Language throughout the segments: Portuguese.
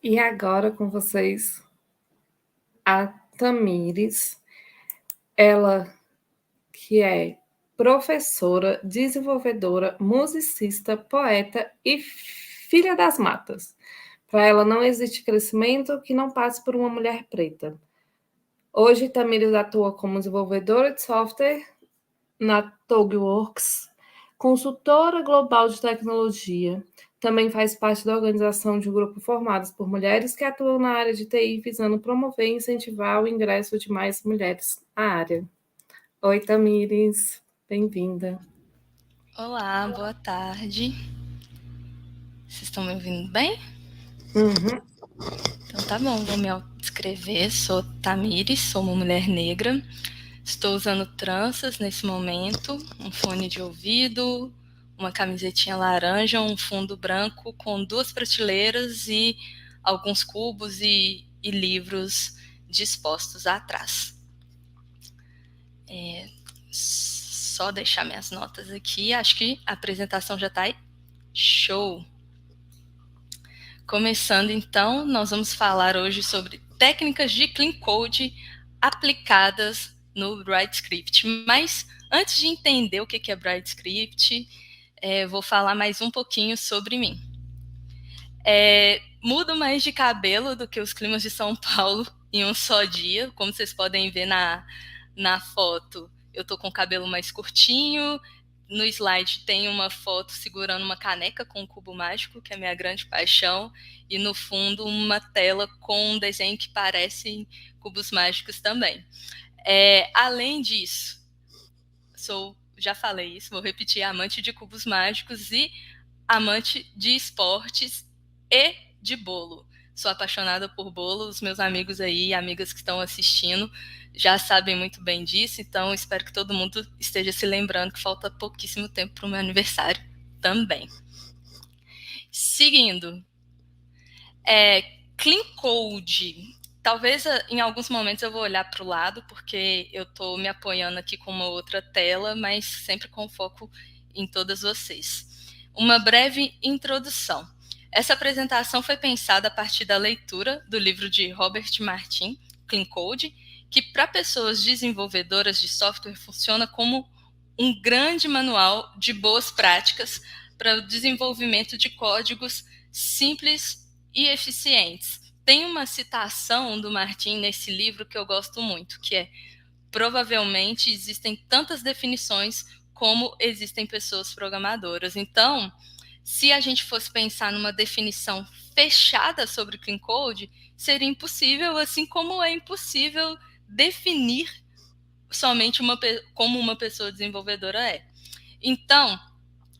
E agora com vocês, a Tamires, ela que é professora, desenvolvedora, musicista, poeta e filha das matas. Para ela não existe crescimento que não passe por uma mulher preta. Hoje, Tamires atua como desenvolvedora de software na TogWorks, consultora global de tecnologia. Também faz parte da organização de um grupo formado por mulheres que atuam na área de TI, visando promover e incentivar o ingresso de mais mulheres na área. Oi, Tamires, bem-vinda. Olá, boa tarde. Vocês estão me ouvindo bem? Uhum. Então tá bom, vou me descrever. Sou Tamires, sou uma mulher negra. Estou usando tranças nesse momento, um fone de ouvido, uma camisetinha laranja, um fundo branco com 2 prateleiras e alguns cubos e livros dispostos atrás. Só deixar minhas notas aqui, acho que a apresentação já tá show. Começando então, nós vamos falar hoje sobre técnicas de Clean Code aplicadas no BrightScript. Mas antes de entender o que é BrightScript, vou falar mais um pouquinho sobre mim. Mudo mais de cabelo do que os climas de São Paulo em um só dia, como vocês podem ver na foto. Eu tô com o cabelo mais curtinho. No slide tem uma foto segurando uma caneca com um cubo mágico, que é a minha grande paixão, e no fundo uma tela com um desenho que parecem cubos mágicos também. Além disso, já falei isso, vou repetir, amante de cubos mágicos e amante de esportes e de bolo. Sou apaixonada por bolo, os meus amigos aí e amigas que estão assistindo já sabem muito bem disso, então espero que todo mundo esteja se lembrando que falta pouquíssimo tempo para o meu aniversário também. Seguindo, Clean Code. Talvez em alguns momentos eu vou olhar para o lado, porque eu estou me apoiando aqui com uma outra tela, mas sempre com foco em todas vocês. Uma breve introdução. Essa apresentação foi pensada a partir da leitura do livro de Robert Martin, Clean Code, que para pessoas desenvolvedoras de software funciona como um grande manual de boas práticas para o desenvolvimento de códigos simples e eficientes. Tem uma citação do Martin nesse livro que eu gosto muito, que é: provavelmente existem tantas definições como existem pessoas programadoras. Então, se a gente fosse pensar numa definição fechada sobre Clean Code, seria impossível, assim como é impossível definir somente como uma pessoa desenvolvedora é. Então,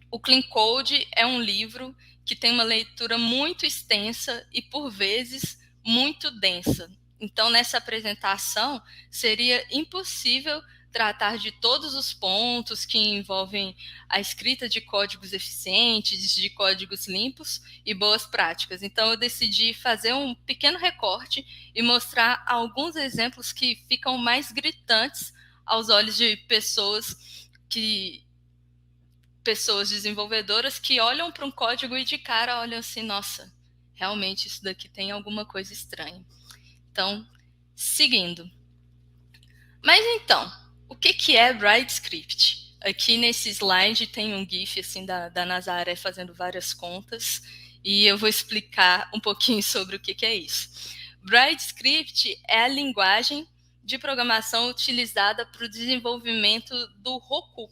o Clean Code é um livro que tem uma leitura muito extensa e, por vezes, muito densa. Então, nessa apresentação, seria impossível tratar de todos os pontos que envolvem a escrita de códigos eficientes, de códigos limpos e boas práticas. Então, eu decidi fazer um pequeno recorte e mostrar alguns exemplos que ficam mais gritantes aos olhos de pessoas desenvolvedoras que olham para um código e de cara olham assim: nossa, realmente isso daqui tem alguma coisa estranha. Então, seguindo. Mas então, o que é BrightScript? Aqui nesse slide tem um GIF assim da Nazaré fazendo várias contas e eu vou explicar um pouquinho sobre o que é isso. BrightScript é a linguagem de programação utilizada para o desenvolvimento do Roku,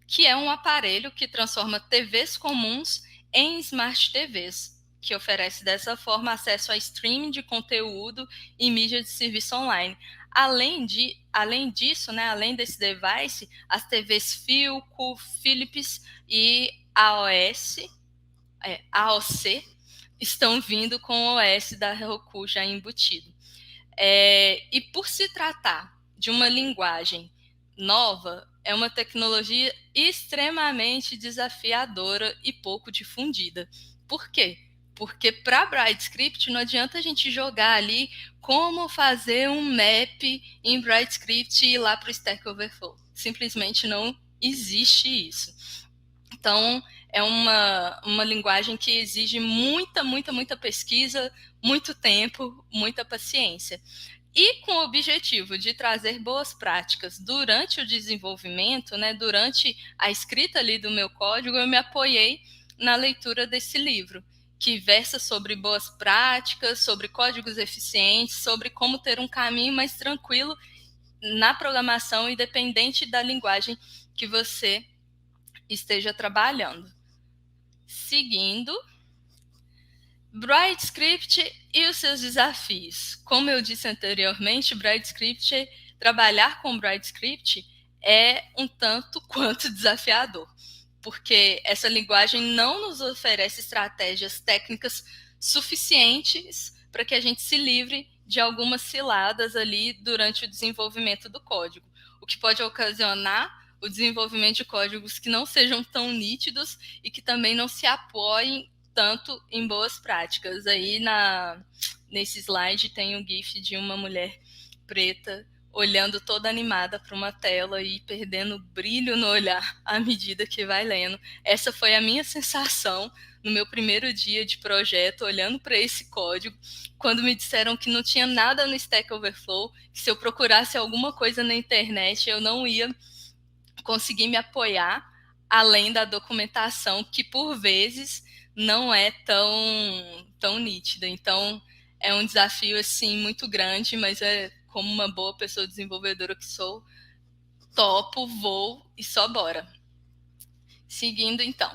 que é um aparelho que transforma TVs comuns em Smart TVs, que oferece dessa forma acesso a streaming de conteúdo e mídia de serviço online. Além disso, né, além desse device, as TVs Philco, Philips e AOC estão vindo com o OS da Roku já embutido. E por se tratar de uma linguagem nova, é uma tecnologia extremamente desafiadora e pouco difundida. Por quê? Porque para BrightScript não adianta a gente jogar ali como fazer um map em BrightScript e ir lá para o Stack Overflow. Simplesmente não existe isso. Então, é uma linguagem que exige muita pesquisa, muito tempo, muita paciência. E com o objetivo de trazer boas práticas durante o desenvolvimento, né, durante a escrita ali do meu código, eu me apoiei na leitura desse livro, que versa sobre boas práticas, sobre códigos eficientes, sobre como ter um caminho mais tranquilo na programação, independente da linguagem que você esteja trabalhando. Seguindo, BrideScript e os seus desafios. Como eu disse anteriormente, trabalhar com BrideScript é um tanto quanto desafiador, porque essa linguagem não nos oferece estratégias técnicas suficientes para que a gente se livre de algumas ciladas ali durante o desenvolvimento do código, o que pode ocasionar o desenvolvimento de códigos que não sejam tão nítidos e que também não se apoiem tanto em boas práticas. Aí nesse slide tem um GIF de uma mulher preta olhando toda animada para uma tela e perdendo brilho no olhar à medida que vai lendo. Essa foi a minha sensação no meu primeiro dia de projeto, olhando para esse código, quando me disseram que não tinha nada no Stack Overflow, que se eu procurasse alguma coisa na internet eu não ia conseguir me apoiar além da documentação, que por vezes não é tão nítida. Então, é um desafio assim muito grande, mas como uma boa pessoa desenvolvedora que sou, topo, vou e só bora. Seguindo, então.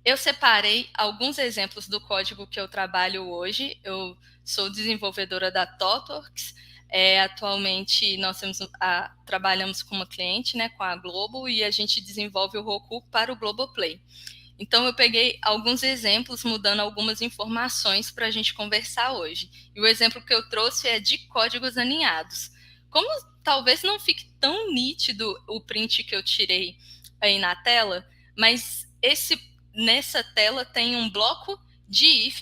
Eu separei alguns exemplos do código que eu trabalho hoje. Eu sou desenvolvedora da ThoughtWorks. Atualmente, nós trabalhamos com uma cliente, né, com a Globo, e a gente desenvolve o Roku para o Globoplay. Então, eu peguei alguns exemplos, mudando algumas informações para a gente conversar hoje. E o exemplo que eu trouxe é de códigos aninhados. Como talvez não fique tão nítido o print que eu tirei aí na tela, mas nessa tela tem um bloco de if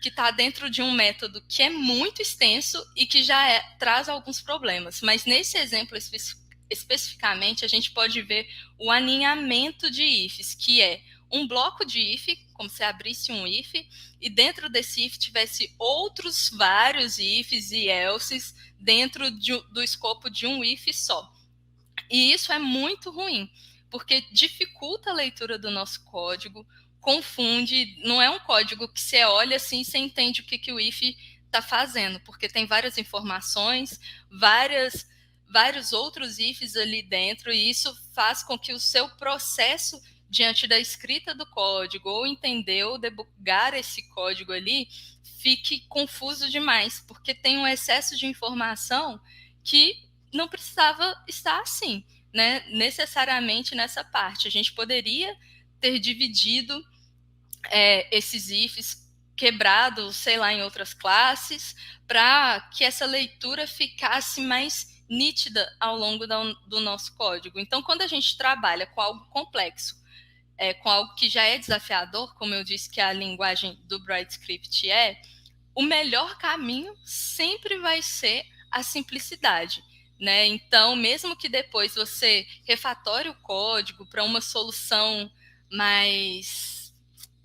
que está dentro de um método que é muito extenso e que já traz alguns problemas. Mas nesse exemplo especificamente, a gente pode ver o aninhamento de ifs, que é um bloco de if, como se abrisse um if, e dentro desse if tivesse outros vários ifs e elses dentro do escopo de um if só. E isso é muito ruim, porque dificulta a leitura do nosso código, confunde, não é um código que você olha assim e você entende o que o if está fazendo, porque tem várias informações, vários outros ifs ali dentro, e isso faz com que o seu processo diante da escrita do código, ou entender ou debugar esse código ali, fique confuso demais, porque tem um excesso de informação que não precisava estar assim, né? Necessariamente nessa parte. A gente poderia ter dividido esses ifs, quebrado, sei lá, em outras classes, para que essa leitura ficasse mais nítida ao longo do nosso código. Então, quando a gente trabalha com algo complexo, com algo que já é desafiador, como eu disse que a linguagem do BrideScript o melhor caminho sempre vai ser a simplicidade, né? Então, mesmo que depois você refatore o código para uma solução mais,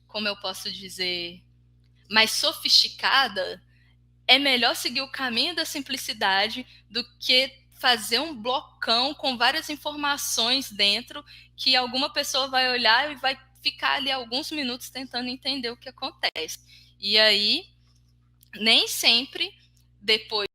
como eu posso dizer, mais sofisticada, é melhor seguir o caminho da simplicidade do que fazer um blocão com várias informações dentro que alguma pessoa vai olhar e vai ficar ali alguns minutos tentando entender o que acontece. E aí, nem sempre, depois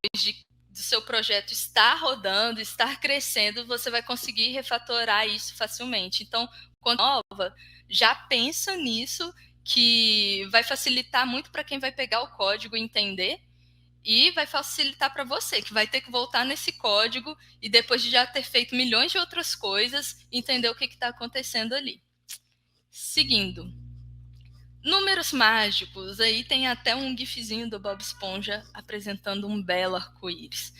do seu projeto estar rodando, estar crescendo, você vai conseguir refatorar isso facilmente. Então, quando nova, já pensa nisso, que vai facilitar muito para quem vai pegar o código e entender, e vai facilitar para você, que vai ter que voltar nesse código e depois de já ter feito milhões de outras coisas, entender o que está acontecendo ali. Seguindo. Números mágicos, aí tem até um gifzinho do Bob Esponja apresentando um belo arco-íris.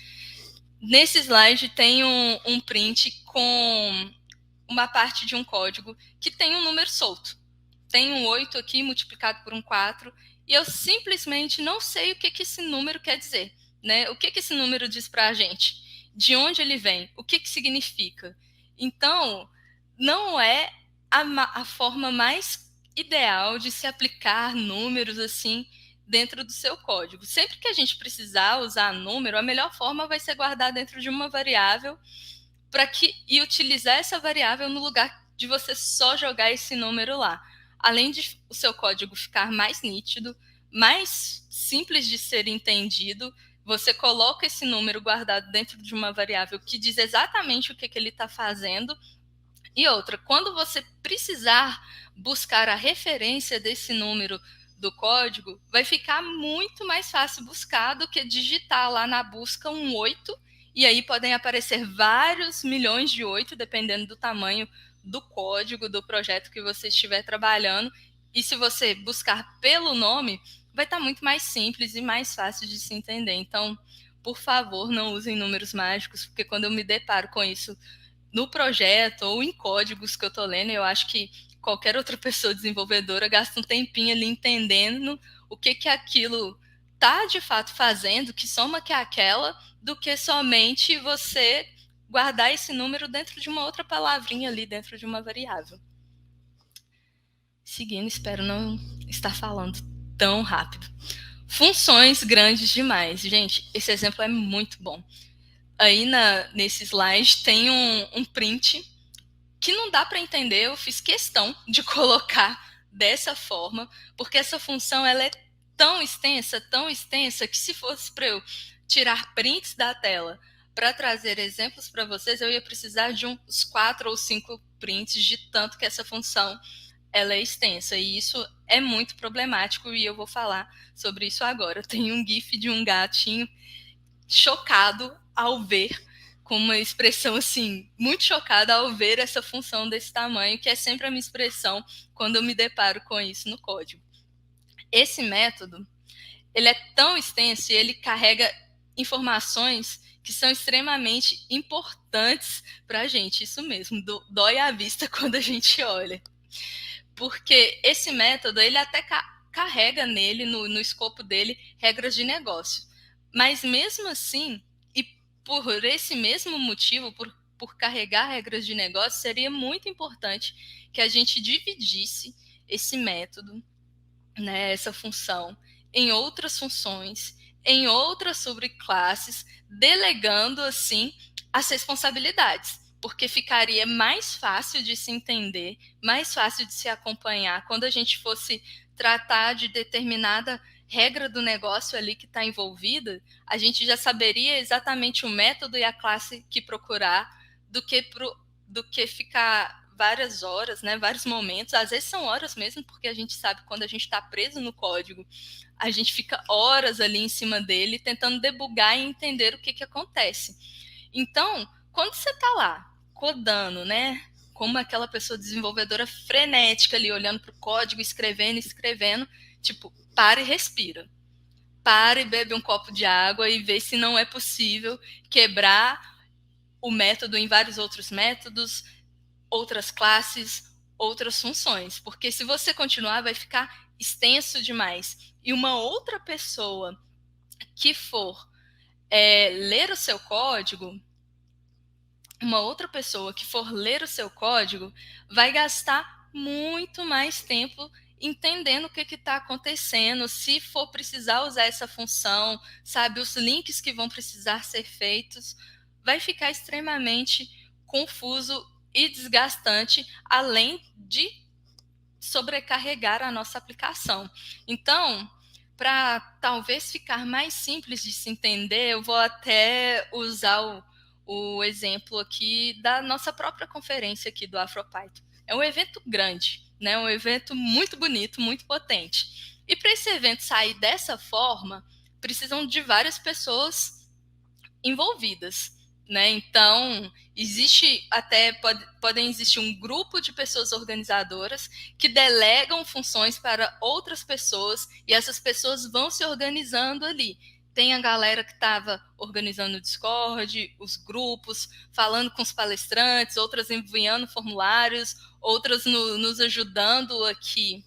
Nesse slide tem um print com uma parte de um código que tem um número solto. Tem um 8 aqui multiplicado por um 4, e eu simplesmente não sei o que esse número quer dizer, né? O que esse número diz para a gente? De onde ele vem? O que significa? Então, não é a forma mais ideal de se aplicar números assim dentro do seu código. Sempre que a gente precisar usar número, a melhor forma vai ser guardar dentro de uma variável e utilizar essa variável no lugar de você só jogar esse número lá. Além de o seu código ficar mais nítido, mais simples de ser entendido, você coloca esse número guardado dentro de uma variável que diz exatamente o que ele está fazendo. E outra, quando você precisar buscar a referência desse número do código, vai ficar muito mais fácil buscar do que digitar lá na busca um 8, e aí podem aparecer vários milhões de 8, dependendo do tamanho do código, do projeto que você estiver trabalhando. E se você buscar pelo nome, vai estar muito mais simples e mais fácil de se entender. Então, por favor, não usem números mágicos, porque quando eu me deparo com isso no projeto ou em códigos que eu estou lendo, eu acho que qualquer outra pessoa desenvolvedora gasta um tempinho ali entendendo o que aquilo está de fato fazendo, que soma que é aquela, do que somente você guardar esse número dentro de uma outra palavrinha ali, dentro de uma variável. Seguindo, espero não estar falando tão rápido. Funções grandes demais. Gente, esse exemplo é muito bom. Aí nesse slide tem um print que não dá para entender, eu fiz questão de colocar dessa forma, porque essa função ela é tão extensa, que se fosse para eu tirar prints da tela para trazer exemplos para vocês, eu ia precisar de uns 4 ou 5 prints de tanto que essa função ela é extensa, e isso é muito problemático, e eu vou falar sobre isso agora. Tem um gif de um gatinho chocado ao ver, com uma expressão assim, muito chocada ao ver essa função desse tamanho, que é sempre a minha expressão quando eu me deparo com isso no código. Esse método, ele é tão extenso e ele carrega informações que são extremamente importantes para a gente, isso mesmo, dói a vista quando a gente olha. Porque esse método, ele até carrega nele, no escopo dele, regras de negócio. Mas mesmo assim, e por esse mesmo motivo, por carregar regras de negócio, seria muito importante que a gente dividisse esse método, né, essa função, em outras funções, em outras subclasses, delegando assim as responsabilidades, porque ficaria mais fácil de se entender, mais fácil de se acompanhar quando a gente fosse tratar de determinada regra do negócio ali que está envolvida, a gente já saberia exatamente o método e a classe que procurar, do que ficar várias horas, né, vários momentos, às vezes são horas mesmo, porque a gente sabe que quando a gente está preso no código, a gente fica horas ali em cima dele, tentando debugar e entender o que acontece. Então, quando você está lá, codando, né, como aquela pessoa desenvolvedora frenética ali, olhando para o código, escrevendo, tipo, para e respira. Para e bebe um copo de água e vê se não é possível quebrar o método em vários outros métodos, outras classes, outras funções, porque se você continuar vai ficar extenso demais. E uma outra pessoa que for ler o seu código, vai gastar muito mais tempo entendendo o que está acontecendo, se for precisar usar essa função, sabe, os links que vão precisar ser feitos, vai ficar extremamente confuso e desgastante, além de sobrecarregar a nossa aplicação. Então, para talvez ficar mais simples de se entender, eu vou até usar o exemplo aqui da nossa própria conferência aqui do AfroPython. É um evento grande, né? Um evento muito bonito, muito potente. E para esse evento sair dessa forma, precisam de várias pessoas envolvidas, né? Então, podem existir um grupo de pessoas organizadoras que delegam funções para outras pessoas e essas pessoas vão se organizando ali. Tem a galera que estava organizando o Discord, os grupos, falando com os palestrantes, outras enviando formulários, outras nos ajudando aqui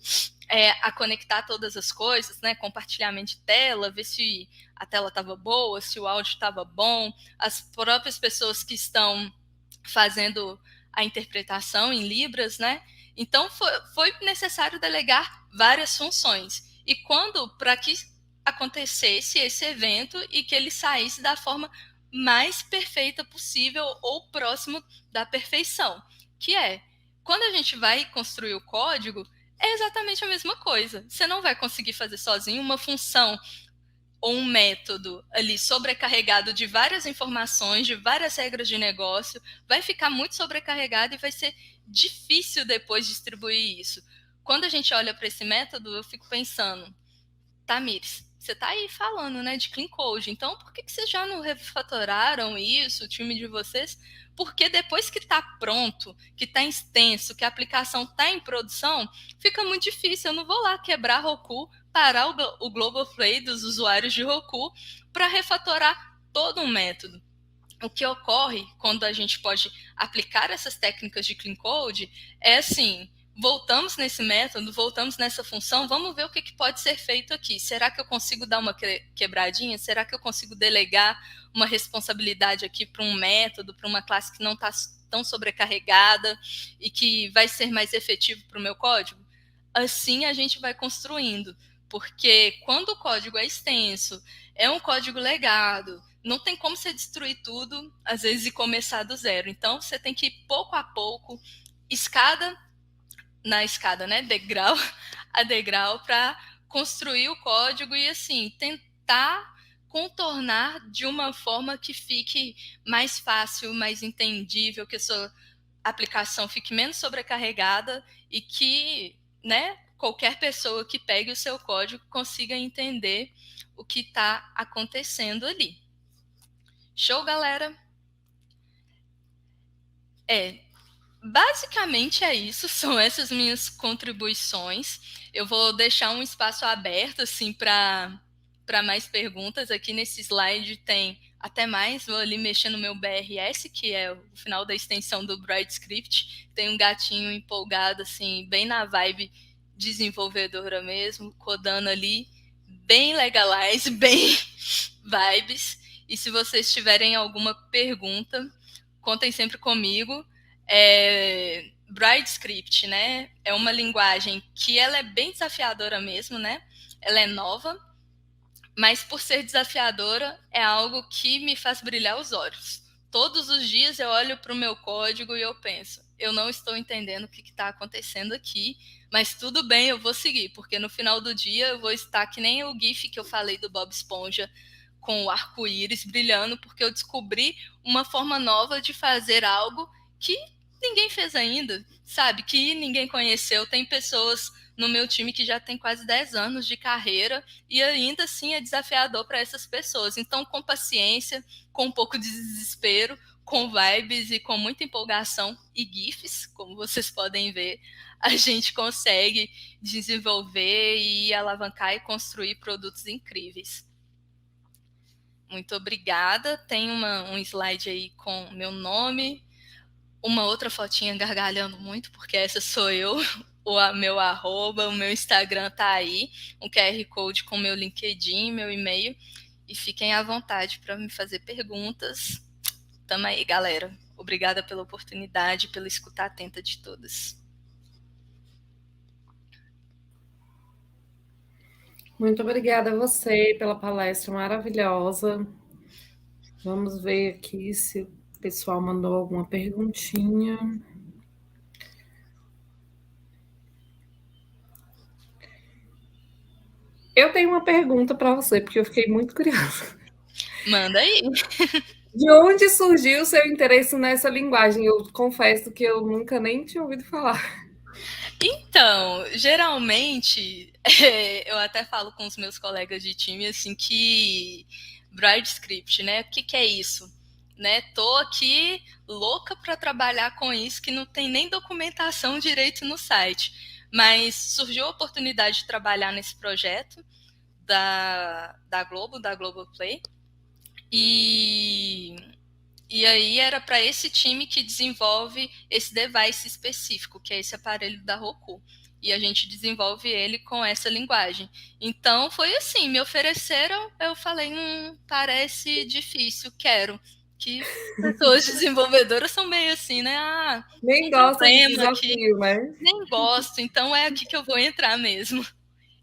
a conectar todas as coisas, né? Compartilhamento de tela, ver se a tela estava boa, se o áudio estava bom, as próprias pessoas que estão fazendo a interpretação em Libras, né? Então, foi necessário delegar várias funções. e quando, para que acontecesse esse evento e que ele saísse da forma mais perfeita possível ou próximo da perfeição, que é, quando a gente vai construir o código, é exatamente a mesma coisa. Você não vai conseguir fazer sozinho uma função ou um método ali sobrecarregado de várias informações, de várias regras de negócio, vai ficar muito sobrecarregado e vai ser difícil depois distribuir isso. Quando a gente olha para esse método, eu fico pensando, Tamires, você está aí falando, né, de clean code. Então, por que vocês já não refatoraram isso, o time de vocês? Porque depois que está pronto, que está extenso, que a aplicação está em produção, fica muito difícil. Eu não vou lá quebrar Roku, parar o Globoplay dos usuários de Roku para refatorar todo um método. O que ocorre quando a gente pode aplicar essas técnicas de clean code é assim, voltamos nesse método, voltamos nessa função, vamos ver o que pode ser feito aqui. Será que eu consigo dar uma quebradinha? Será que eu consigo delegar uma responsabilidade aqui para um método, para uma classe que não está tão sobrecarregada e que vai ser mais efetivo para o meu código? Assim a gente vai construindo, porque quando o código é extenso, é um código legado, não tem como você destruir tudo, às vezes, e começar do zero. Então, você tem que ir pouco a pouco, escada na escada, né? Degrau a degrau, para construir o código e, assim, tentar contornar de uma forma que fique mais fácil, mais entendível, que a sua aplicação fique menos sobrecarregada e que, né, qualquer pessoa que pegue o seu código consiga entender o que está acontecendo ali. Show, galera? Basicamente é isso, são essas minhas contribuições. Eu vou deixar um espaço aberto assim para mais perguntas. Aqui nesse slide tem até mais, vou ali mexer no meu BRS, que é o final da extensão do Bright Script. Tem um gatinho empolgado assim, bem na vibe desenvolvedora mesmo, codando ali, bem legalize, bem vibes. E se vocês tiverem alguma pergunta, contem sempre comigo. Bright Script, né? É uma linguagem que ela é bem desafiadora mesmo, né? Ela é nova, mas por ser desafiadora, é algo que me faz brilhar os olhos. Todos os dias eu olho para o meu código e eu penso, eu não estou entendendo o que está acontecendo aqui, mas tudo bem, eu vou seguir, porque no final do dia eu vou estar que nem o GIF que eu falei do Bob Esponja, com o arco-íris brilhando, porque eu descobri uma forma nova de fazer algo que ninguém fez ainda, sabe? Que ninguém conheceu. Tem pessoas no meu time que já tem quase 10 anos de carreira e ainda assim é desafiador para essas pessoas. Então, com paciência, com um pouco de desespero, com vibes e com muita empolgação e GIFs, como vocês podem ver, a gente consegue desenvolver e alavancar e construir produtos incríveis. Muito obrigada. Tem um slide aí com meu nome, uma outra fotinha gargalhando muito, porque essa sou eu, o meu arroba, o meu Instagram tá aí, um QR Code com meu LinkedIn, meu e-mail, e fiquem à vontade para me fazer perguntas. Tamo aí, galera. Obrigada pela oportunidade, pela escuta atenta de todas. Muito obrigada a você pela palestra maravilhosa. Vamos ver aqui se o pessoal mandou alguma perguntinha. Eu tenho uma pergunta para você, porque eu fiquei muito curiosa. Manda aí. De onde surgiu o seu interesse nessa linguagem? Eu confesso que eu nunca nem tinha ouvido falar. Então, geralmente, eu até falo com os meus colegas de time assim que Bright Script, né? O que é isso? Né? Tô aqui louca para trabalhar com isso, que não tem nem documentação direito no site. Mas surgiu a oportunidade de trabalhar nesse projeto da Globoplay. E aí era para esse time que desenvolve esse device específico, que é esse aparelho da Roku. E a gente desenvolve ele com essa linguagem. Então foi assim, me ofereceram, eu falei, parece difícil, quero. Que pessoas desenvolvedoras são meio assim, né? Nem Um gosta de problema aqui, desafio, né? nem gosto, então é aqui que eu vou entrar mesmo.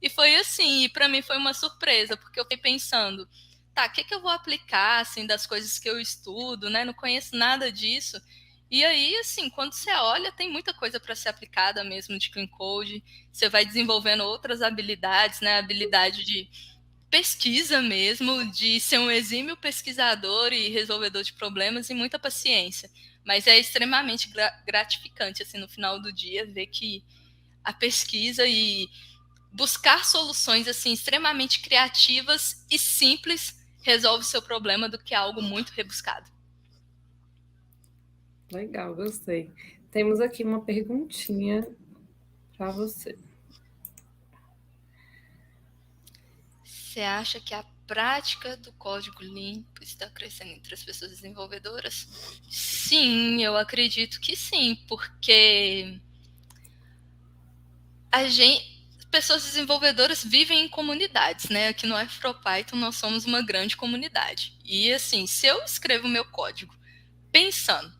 E foi assim, e para mim foi uma surpresa, porque eu fiquei pensando, tá, o que eu vou aplicar, assim, das coisas que eu estudo, né? Não conheço nada disso. E aí, assim, quando você olha, tem muita coisa para ser aplicada mesmo de Clean Code. Você vai desenvolvendo outras habilidades, né? Habilidade de pesquisa mesmo, de ser um exímio pesquisador e resolvedor de problemas e muita paciência. Mas é extremamente gratificante, assim, no final do dia, ver que a pesquisa e buscar soluções, assim, extremamente criativas e simples resolve o seu problema do que algo muito rebuscado. Legal, gostei. Temos aqui uma perguntinha para você. Você acha que a prática do código limpo está crescendo entre as pessoas desenvolvedoras? Sim, eu acredito que sim, porque pessoas desenvolvedoras vivem em comunidades, né? Aqui no Afropython nós somos uma grande comunidade. E assim, se eu escrevo meu código pensando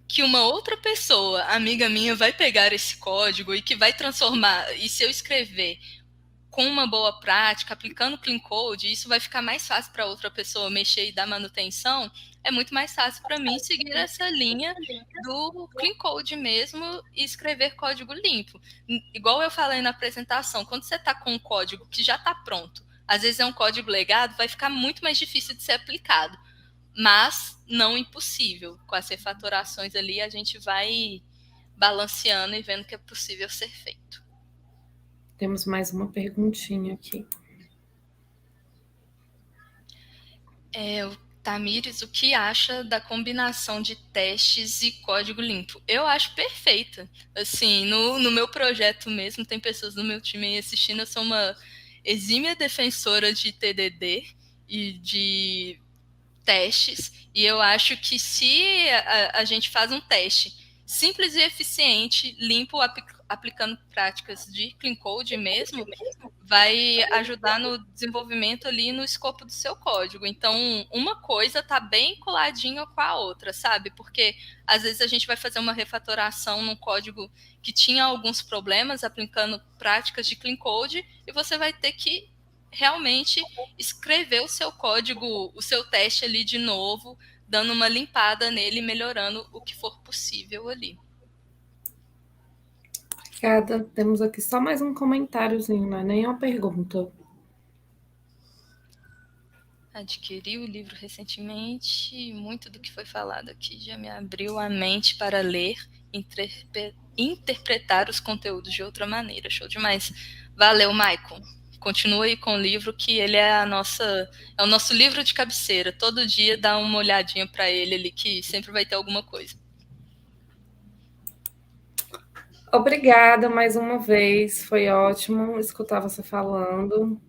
que uma outra pessoa, amiga minha, vai pegar esse código e que vai transformar, e se eu escrever com uma boa prática, aplicando Clean Code, isso vai ficar mais fácil para outra pessoa mexer e dar manutenção, é muito mais fácil para mim seguir essa linha do Clean Code mesmo e escrever código limpo. Igual eu falei na apresentação, quando você está com um código que já está pronto, às vezes é um código legado, vai ficar muito mais difícil de ser aplicado, mas não impossível. Com as refatorações ali, a gente vai balanceando e vendo que é possível ser feito. Temos mais uma perguntinha aqui. Tamires, o que acha da combinação de testes e código limpo? Eu acho perfeita. Assim, no meu projeto mesmo, tem pessoas do meu time aí assistindo, eu sou uma exímia defensora de TDD e de testes, e eu acho que se a gente faz um teste simples e eficiente, limpo, aplicando práticas de Clean Code mesmo, vai ajudar no desenvolvimento ali no escopo do seu código. Então, uma coisa está bem coladinha com a outra, sabe? Porque às vezes a gente vai fazer uma refatoração num código que tinha alguns problemas aplicando práticas de Clean Code e você vai ter que realmente escrever o seu código, o seu teste ali de novo, dando uma limpada nele, melhorando o que for possível ali. Obrigada. Temos aqui só mais um comentáriozinho, não é nem uma pergunta. Adquiri o livro recentemente e muito do que foi falado aqui já me abriu a mente para ler, interpretar os conteúdos de outra maneira. Show demais. Valeu, Maicon. Continua aí com o livro, que ele é o nosso livro de cabeceira. Todo dia dá uma olhadinha para ele ali, que sempre vai ter alguma coisa. Obrigada mais uma vez, foi ótimo escutar você falando.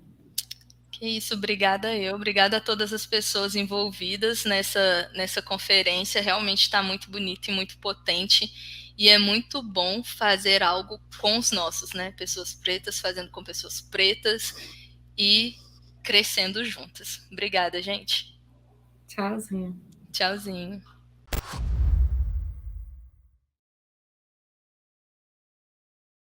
Que isso, obrigada eu, obrigada a todas as pessoas envolvidas nessa conferência, realmente está muito bonito e muito potente, e é muito bom fazer algo com os nossos, né, pessoas pretas fazendo com pessoas pretas e crescendo juntas. Obrigada, gente. Tchauzinho. Tchauzinho.